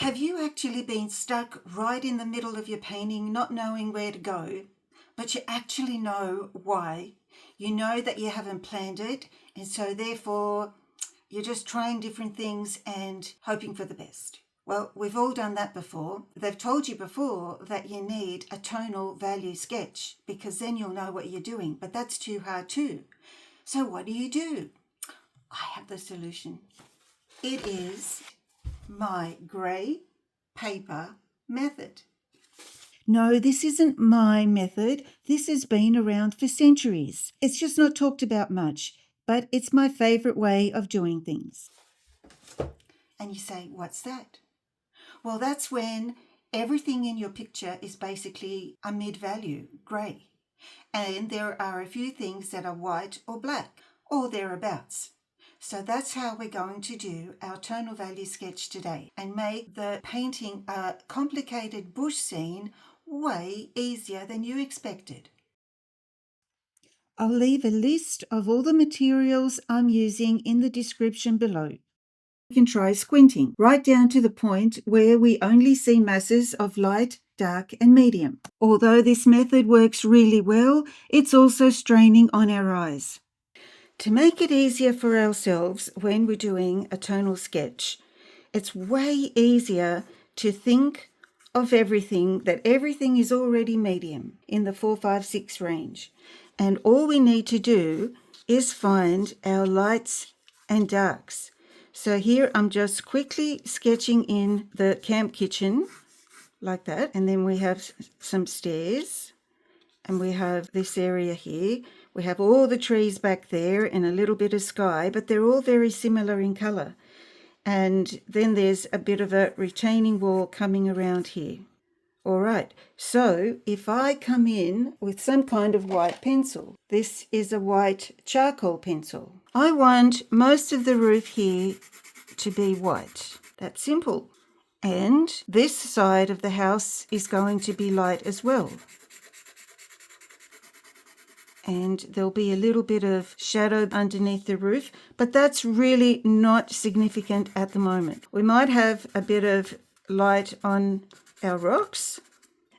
Have you actually been stuck right in the middle of your painting, not knowing where to go, but you actually know why? You know that you haven't planned it, and so therefore you're just trying different things and hoping for the best. Well, we've all done that before. They've told you before that you need a tonal value sketch because then you'll know what you're doing, but that's too hard too. So what do? I have the solution. It is my grey paper method. No, this isn't my method. This has been around for centuries. It's just not talked about much, but it's my favourite way of doing things. And you say, what's that? Well, that's when everything in your picture is basically a mid-value, grey. And there are a few things that are white or black, or thereabouts. So that's how we're going to do our tonal value sketch today and make the painting a complicated bush scene way easier than you expected. I'll leave a list of all the materials I'm using in the description below. You can try squinting right down to the point where we only see masses of light, dark and medium. Although this method works really well, it's also straining on our eyes. To make it easier for ourselves when we're doing a tonal sketch, it's way easier to think of everything is already medium in the 4, 5, 6 range. And all we need to do is find our lights and darks. So here I'm just quickly sketching in the camp kitchen like that. And then we have some stairs and we have this area here. We have all the trees back there and a little bit of sky, but they're all very similar in colour. And then there's a bit of a retaining wall coming around here. All right, so if I come in with some kind of white pencil, this is a white charcoal pencil. I want most of the roof here to be white. That's simple. And this side of the house is going to be light as well. And there'll be a little bit of shadow underneath the roof, but that's really not significant at the moment. We might have a bit of light on our rocks.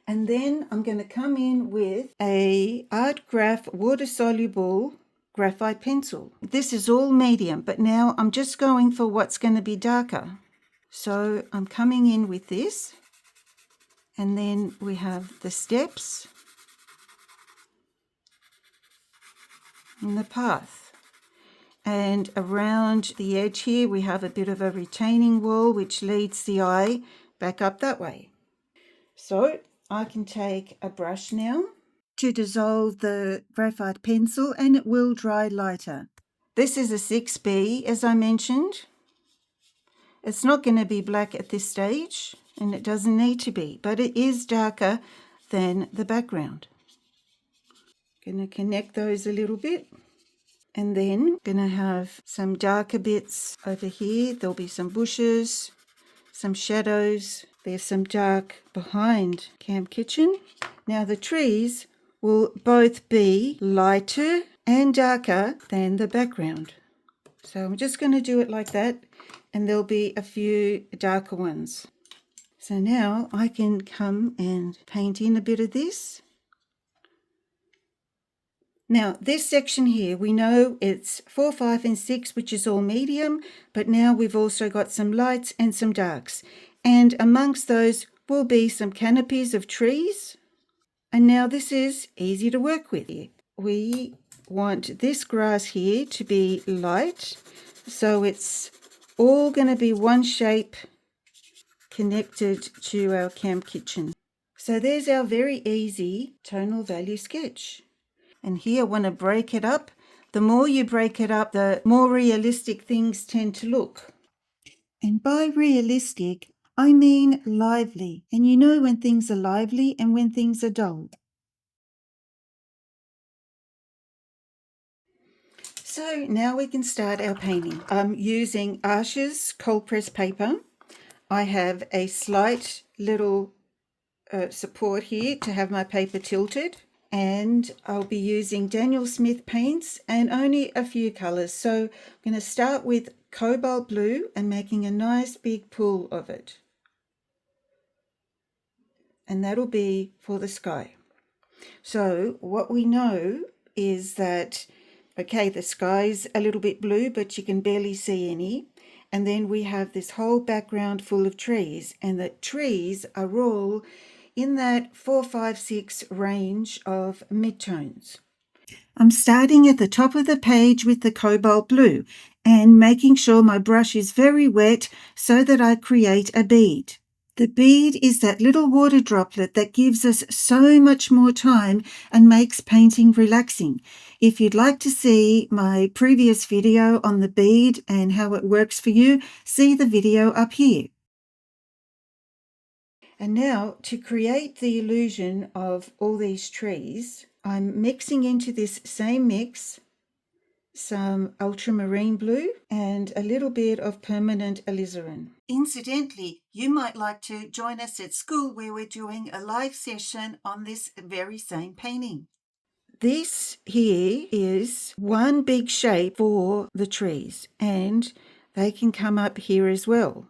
And then I'm going to come in with a Art Graph water-soluble graphite pencil. This is all medium, but now I'm just going for what's going to be darker. So I'm coming in with this, and then we have the steps and the path. And around the edge here we have a bit of a retaining wall which leads the eye back up that way. So I can take a brush now to dissolve the graphite pencil and it will dry lighter. This is a 6B as I mentioned. It's not going to be black at this stage and it doesn't need to be, but it is darker than the background. Going to connect those a little bit. And then going to have some darker bits over here. There'll be some bushes, some shadows. There's some dark behind camp kitchen. Now the trees will both be lighter and darker than the background. So I'm just going to do it like that, and there'll be a few darker ones. So now I can come and paint in a bit of this. Now this section here, we know it's 4, 5 and 6, which is all medium, but now we've also got some lights and some darks. And amongst those will be some canopies of trees. And now this is easy to work with. We want this grass here to be light, so it's all going to be one shape connected to our camp kitchen. So there's our very easy tonal value sketch. And here I want to break it up. The more you break it up, the more realistic things tend to look. And by realistic, I mean lively. And you know when things are lively and when things are dull. So now we can start our painting. I'm using Arches cold press paper. I have a slight little support here to have my paper tilted. And I'll be using Daniel Smith paints and only a few colours. So I'm going to start with cobalt blue and making a nice big pool of it. and that'll be for the sky. So what we know is that, okay, the sky's a little bit blue, but you can barely see any. And then we have this whole background full of trees, and the trees are all in that 4, 5, 6 range of midtones. I'm starting at the top of the page with the cobalt blue and making sure my brush is very wet so that I create a bead. The bead is that little water droplet that gives us so much more time and makes painting relaxing. If you'd like to see my previous video on the bead and how it works for you, see the video up here. And now, to create the illusion of all these trees, I'm mixing into this same mix some ultramarine blue and a little bit of permanent alizarin. Incidentally, you might like to join us at school where we're doing a live session on this very same painting. This here is one big shape for the trees, and they can come up here as well.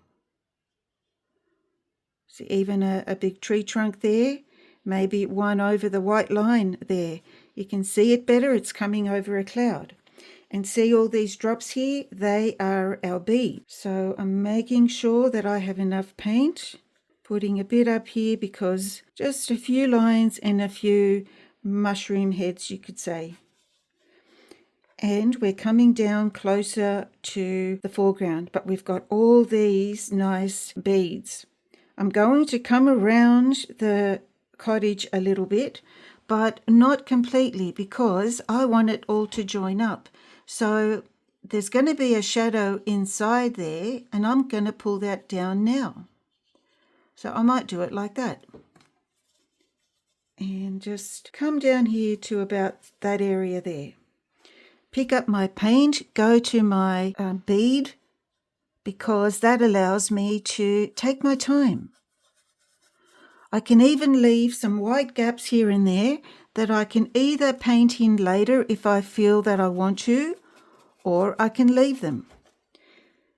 See, even a big tree trunk there, maybe one over the white line there. You can see it better, it's coming over a cloud. And see all these drops here? They are our bead. So I'm making sure that I have enough paint, putting a bit up here because just a few lines and a few mushroom heads, you could say. And we're coming down closer to the foreground, but we've got all these nice beads. I'm going to come around the cottage a little bit, but not completely because I want it all to join up. So there's going to be a shadow inside there, and I'm going to pull that down now. So I might do it like that. And just come down here to about that area there. Pick up my paint, go to my bead, because that allows me to take my time. I can even leave some white gaps here and there that I can either paint in later if I feel that I want to, or I can leave them.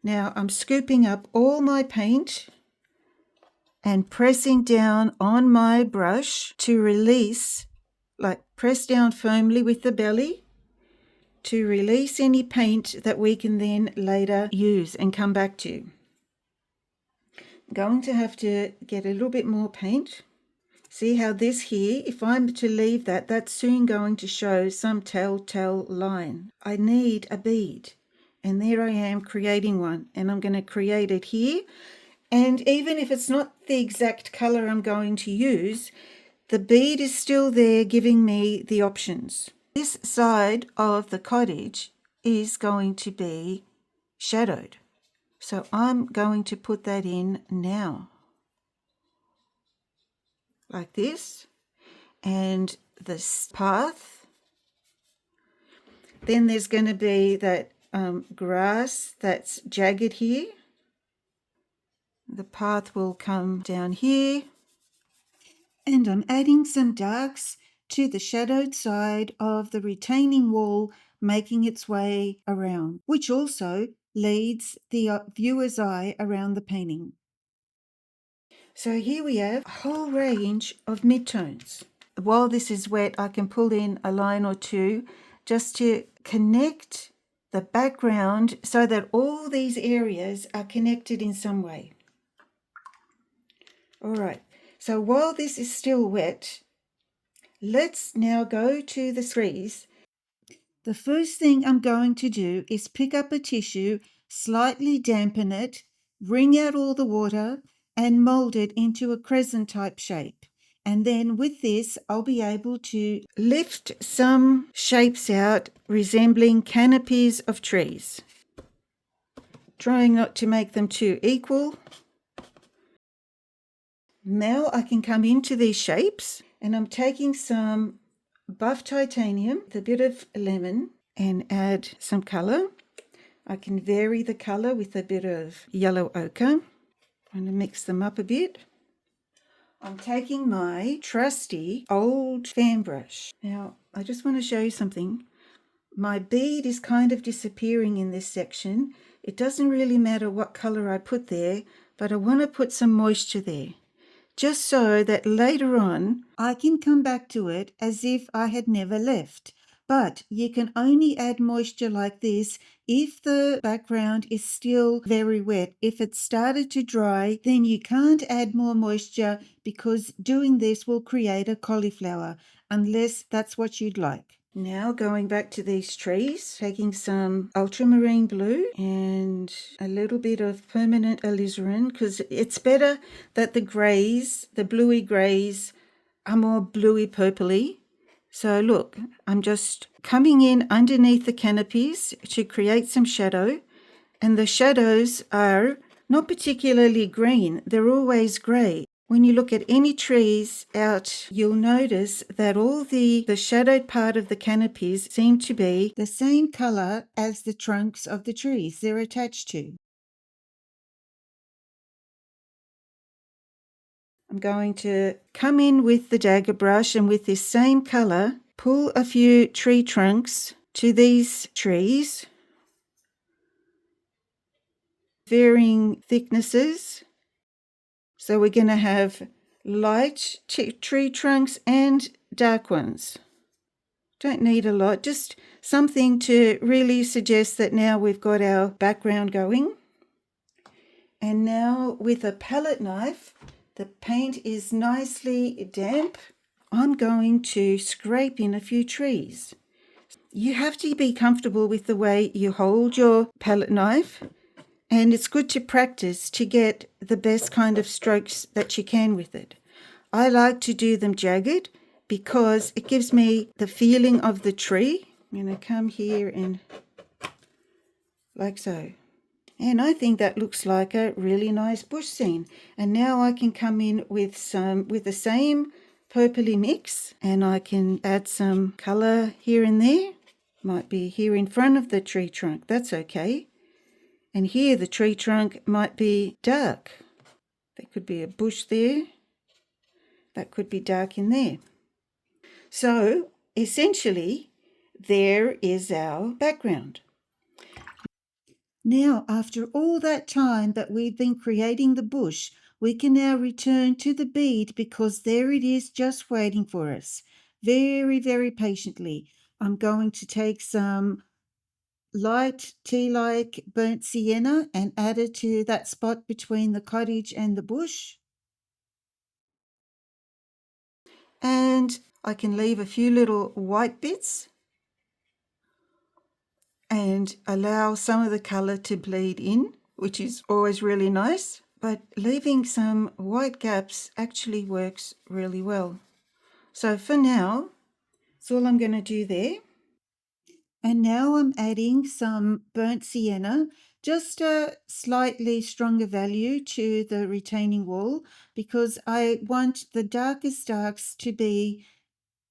Now I'm scooping up all my paint and pressing down on my brush to release, like press down firmly with the belly to release any paint that we can then later use and come back to. I'm going to have to get a little bit more paint. See how this here, if I'm to leave that, that's soon going to show some telltale line. I need a bead. And there I am creating one. And I'm going to create it here. And even if it's not the exact color I'm going to use, the bead is still there giving me the options. This side of the cottage is going to be shadowed. So I'm going to put that in now. Like this, and this path. Then there's going to be that grass that's jagged here. The path will come down here, and I'm adding some darks to the shadowed side of the retaining wall, making its way around, which also leads the viewer's eye around the painting. So here we have a whole range of midtones. While this is wet, I can pull in a line or two just to connect the background so that all these areas are connected in some way. All right, so while this is still wet, let's now go to the trees. The first thing I'm going to do is pick up a tissue, slightly dampen it, wring out all the water, and mold it into a crescent type shape. And then with this, I'll be able to lift some shapes out resembling canopies of trees. Trying not to make them too equal. Now I can come into these shapes, and I'm taking some buff titanium, with a bit of lemon, and add some colour. I can vary the colour with a bit of yellow ochre. I'm going to mix them up a bit. I'm taking my trusty old fan brush. Now, I just want to show you something. My bead is kind of disappearing in this section. It doesn't really matter what colour I put there, but I want to put some moisture there. just so that later on I can come back to it as if I had never left. But you can only add moisture like this if the background is still very wet. If it's started to dry, then you can't add more moisture because doing this will create a cauliflower, unless that's what you'd like. Now going back to these trees, taking some ultramarine blue and a little bit of permanent alizarin, because it's better that the greys, the bluey greys, are more bluey purpley. So look, I'm just coming in underneath the canopies to create some shadow, and the shadows are not particularly green, they're always grey. When you look at any trees out, you'll notice that all the shadowed part of the canopies seem to be the same colour as the trunks of the trees they're attached to. I'm going to come in with the dagger brush and with this same colour, pull a few tree trunks to these trees, varying thicknesses. So we're going to have light tree trunks and dark ones. Don't need a lot, just something to really suggest that now we've got our background going. And now with a palette knife, the paint is nicely damp. I'm going to scrape in a few trees. You have to be comfortable with the way you hold your palette knife, and it's good to practice to get the best kind of strokes that you can with it. I like to do them jagged because it gives me the feeling of the tree. I'm going to come here and like so. And I think that looks like a really nice bush scene. And now I can come in with the same purpley mix, and I can add some colour here and there. Might be here in front of the tree trunk, that's okay. And here the tree trunk might be dark. There could be a bush there. That could be dark in there. So essentially, there is our background. Now, after all that time that we've been creating the bush, we can now return to the bead because there it is just waiting for us. Very, very patiently. I'm going to take some light tea-like burnt sienna and add it to that spot between the cottage and the bush. And I can leave a few little white bits and allow some of the colour to bleed in, which is always really nice. But leaving some white gaps actually works really well. So for now, that's all I'm going to do there. And now I'm adding some burnt sienna, just a slightly stronger value to the retaining wall because I want the darkest darks to be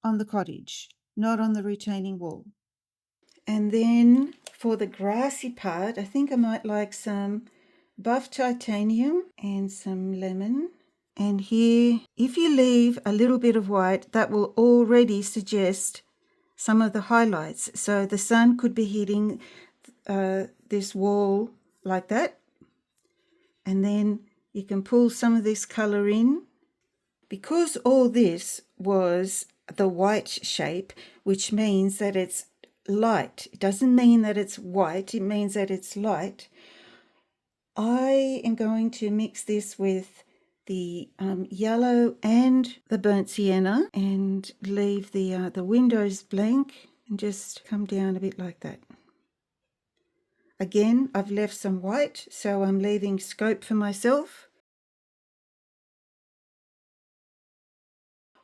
on the cottage, not on the retaining wall. And then for the grassy part, I think I might like some buff titanium and some lemon. And here, if you leave a little bit of white, that will already suggest some of the highlights. So the sun could be hitting this wall like that. And then you can pull some of this colour in. Because all this was the white shape, which means that it's light. It doesn't mean that it's white, it means that it's light. I am going to mix this with the yellow and the burnt sienna and leave the windows blank and just come down a bit like that. Again, I've left some white, so I'm leaving scope for myself.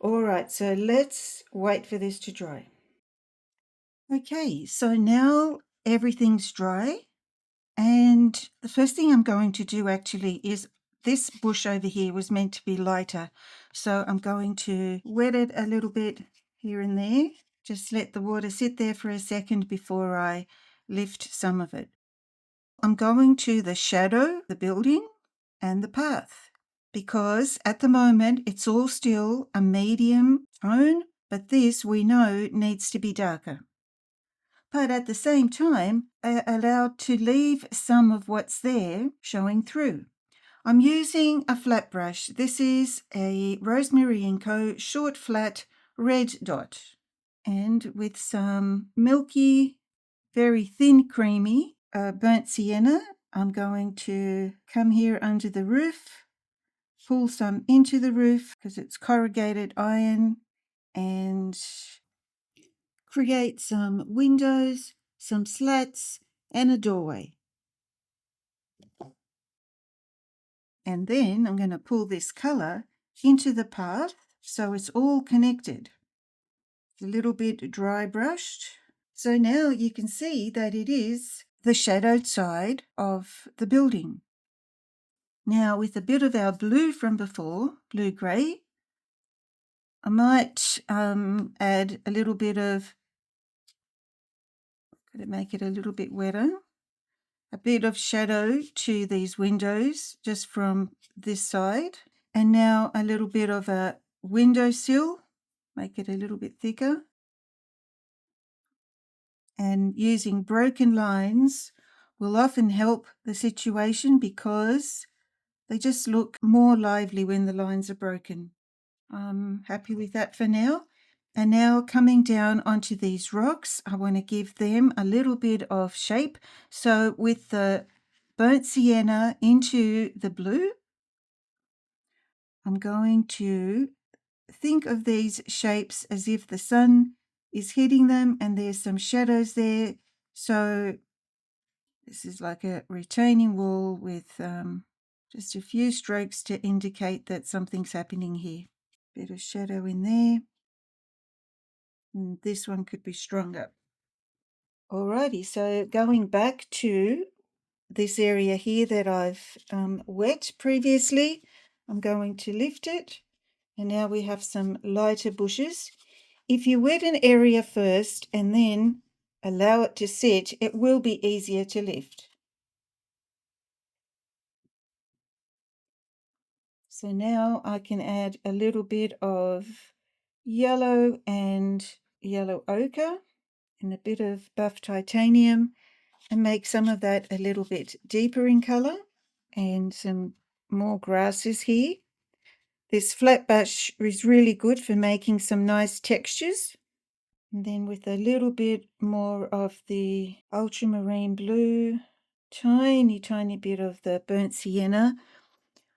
All right, so let's wait for this to dry. Okay, so now everything's dry. And the first thing I'm going to do actually is this bush over here was meant to be lighter. So I'm going to wet it a little bit here and there. Just let the water sit there for a second before I lift some of it. I'm going to the shadow, the building, and the path because at the moment it's all still a medium tone, but this we know needs to be darker. But at the same time, allowed to leave some of what's there showing through. I'm using a flat brush. This is a Rosemary & Co. short flat red dot. And with some milky, very thin creamy burnt sienna, I'm going to come here under the roof, pull some into the roof because it's corrugated iron, and create some windows, some slats, and a doorway. And then I'm going to pull this colour into the path so it's all connected. It's a little bit dry brushed. So now you can see that it is the shadowed side of the building. Now with a bit of our blue from before, blue-grey, I might add a little bit of, got to make it a little bit wetter, a bit of shadow to these windows just from this side. And now a little bit of a windowsill, make it a little bit thicker. And using broken lines will often help the situation because they just look more lively when the lines are broken. I'm happy with that for now. And now coming down onto these rocks, I want to give them a little bit of shape. So with the burnt sienna into the blue, I'm going to think of these shapes as if the sun is hitting them and there's some shadows there. So this is like a retaining wall with just a few strokes to indicate that something's happening here. Bit of shadow in there. And this one could be stronger. Alrighty, so going back to this area here that I've wet previously, I'm going to lift it. And now we have some lighter bushes. If you wet an area first and then allow it to sit, it will be easier to lift. So now I can add a little bit of yellow and yellow ochre and a bit of buff titanium and make some of that a little bit deeper in colour, and some more grasses here. This flat brush is really good for making some nice textures. And then with a little bit more of the ultramarine blue, tiny bit of the burnt sienna,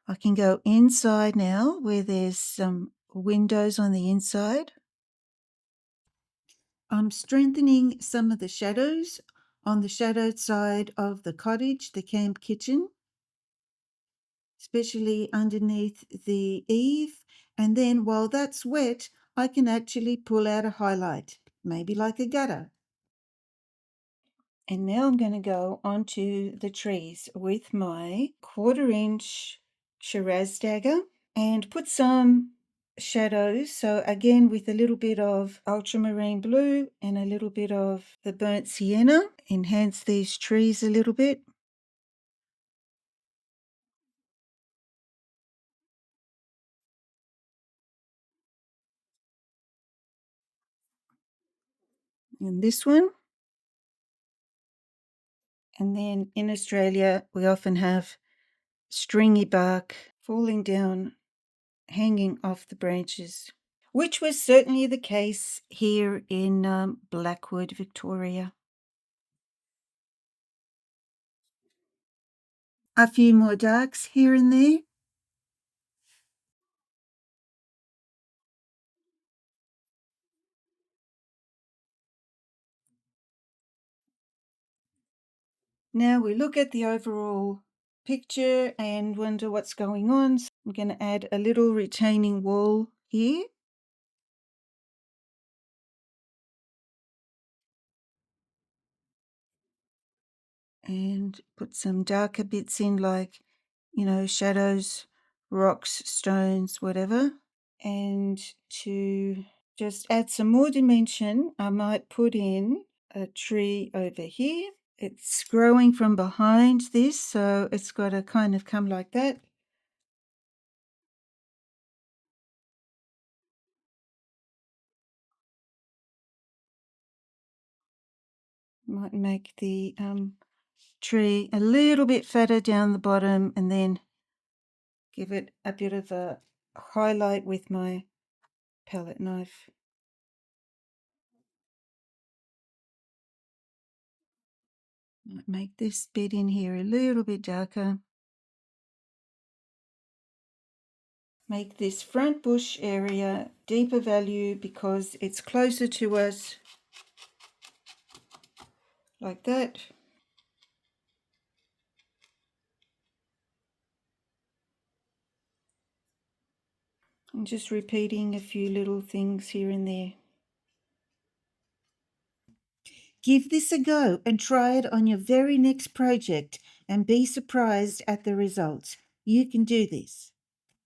I can go inside now where there's some windows on the inside. I'm strengthening some of the shadows on the shadowed side of the cottage, the camp kitchen, especially underneath the eave. And then while that's wet, I can actually pull out a highlight, maybe like a gutter. And now I'm going to go onto the trees with my 1/4" Shiraz dagger and put some shadows. So again, with a little bit of ultramarine blue and a little bit of the burnt sienna, enhance these trees a little bit. And this one. And then in Australia, we often have stringy bark falling down, hanging off the branches, which was certainly the case here in Blackwood, Victoria. A few more darks here and there. Now we look at the overall picture and wonder what's going on. So I'm going to add a little retaining wall here. And put some darker bits in, like, shadows, rocks, stones, whatever. And to just add some more dimension, I might put in a tree over here. It's growing from behind this, so it's got to kind of come like that. Might make the tree a little bit fatter down the bottom and then Give it a bit of a highlight with my palette knife. Might make this bit in here a little bit darker. Make this front bush area deeper value because it's closer to us, like that. I'm just repeating a few little things here and there. Give this a go and try it on your very next project and be surprised at the results. You can do this.